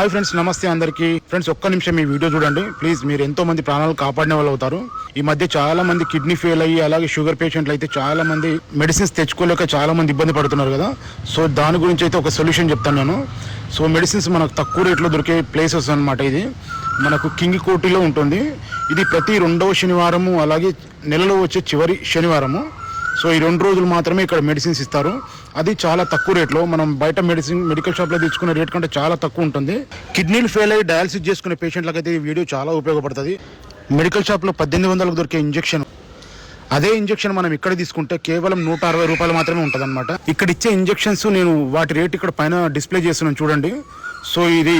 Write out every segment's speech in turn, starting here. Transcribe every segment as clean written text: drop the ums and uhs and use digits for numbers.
Hi friends, నమస్తే అందరికీ. Friends, ఒక్క నిమిషం ఈ వీడియో చూడండి ప్లీజ్. మీరు ఎంతో మంది ప్రాణాలు కాపాడిన వాళ్ళు అవుతారు. ఈ మధ్య చాలా మంది కిడ్నీ ఫెయిల్ అయ్యి అలాగే షుగర్ పేషెంట్లు అయితే చాలా మంది మెడిసిన్స్ తెచ్చుకోలేక చాలా మంది ఇబ్బంది పడుతున్నారు కదా. సో దాని గురించి అయితే ఒక సొల్యూషన్ చెప్తాను నేను. సో మెడిసిన్స్ మనకు తక్కువ రేట్లో దొరికే ప్లేసెస్ అనమాట. ఇది మనకు కింగ్ కోటిలో ఉంటుంది. ఇది ప్రతి 2వ శనివారము అలాగే నెలలో వచ్చే చివరి శనివారము. సో ఈ 2 రోజులు మాత్రమే ఇక్కడ మెడిసిన్స్ ఇస్తారు. అది చాలా తక్కువ రేట్లో. మనం బయట మెడికల్ షాప్లో తెచ్చుకునే రేట్ కంటే చాలా తక్కువ ఉంటుంది. కిడ్నీలు ఫెయిల్ అయ్యి డయాలసిస్ చేసుకునే పేషెంట్లకు అయితే ఈ వీడియో చాలా ఉపయోగపడుతుంది. మెడికల్ షాప్లో 1800కు దొరికే ఇంజెక్షన్, అదే ఇంజెక్షన్ మనం ఇక్కడ తీసుకుంటే కేవలం 160 రూపాయలు మాత్రమే ఉంటుంది అనమాట. ఇక్కడ ఇచ్చే ఇంజెక్షన్స్ నేను వాటి రేట్ ఇక్కడ పైన డిస్ప్లే చేస్తున్నాను చూడండి. సో ఇది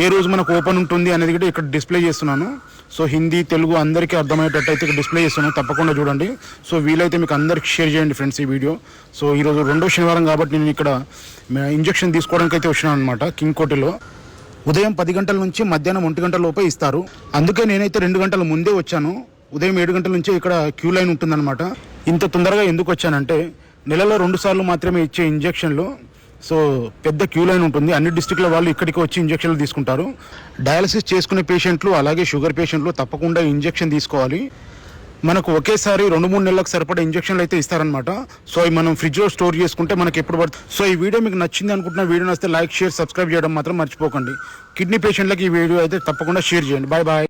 ఏ రోజు మనకు ఓపెన్ ఉంటుంది అనేది కూడా ఇక్కడ డిస్ప్లే చేస్తున్నాను. సో హిందీ తెలుగు అందరికీ అర్థమయ్యేటట్టు అయితే ఇక్కడ డిస్ప్లే చేస్తున్నాను, తప్పకుండా చూడండి. సో వీలైతే మీకు అందరికి షేర్ చేయండి ఫ్రెండ్స్ ఈ వీడియో. సో ఈరోజు 2వ శనివారం కాబట్టి నేను ఇక్కడ ఇంజెక్షన్ తీసుకోవడానికి అయితే వచ్చినాను అనమాట. కింగ్ కోటిలో ఉదయం 10 గంటల నుంచి మధ్యాహ్నం 1 గంటల లోపే ఇస్తారు. అందుకే నేనైతే 2 గంటల ముందే వచ్చాను. ఉదయం 7 గంటల నుంచే ఇక్కడ క్యూ లైన్ ఉంటుందన్నమాట. ఇంత తొందరగా ఎందుకు వచ్చానంటే నెలలో 2 సార్లు మాత్రమే ఇచ్చే ఇంజెక్షన్లు. సో పెద్ద క్యూ లైన్ ఉంటుంది. అన్ని డిస్ట్రిక్ట్ల వాళ్ళు ఇక్కడికి వచ్చి ఇంజెక్షన్లు తీసుకుంటారు. డయాలసిస్ చేసుకునే పేషెంట్లు అలాగే షుగర్ పేషెంట్లు తప్పకుండా ఇంజెక్షన్ తీసుకోవాలి. మనకు ఒకేసారి 2-3 నెలలకు సరిపడా ఇంజెక్షన్లు అయితే ఇస్తారనమాట. సో అవి మనం ఫ్రిడ్జ్లో స్టోర్ చేసుకుంటే మనకి ఎప్పుడు పడుతుంది. సో ఈ వీడియో మీకు నచ్చింది అనుకుంటున్న వీడియో నచ్చితే లైక్, షేర్, సబ్స్క్రైబ్ చేయడం మాత్రం మర్చిపోకండి. కిడ్నీ పేషెంట్లకి ఈ వీడియో అయితే తప్పకుండా షేర్ చేయండి. Bye bye.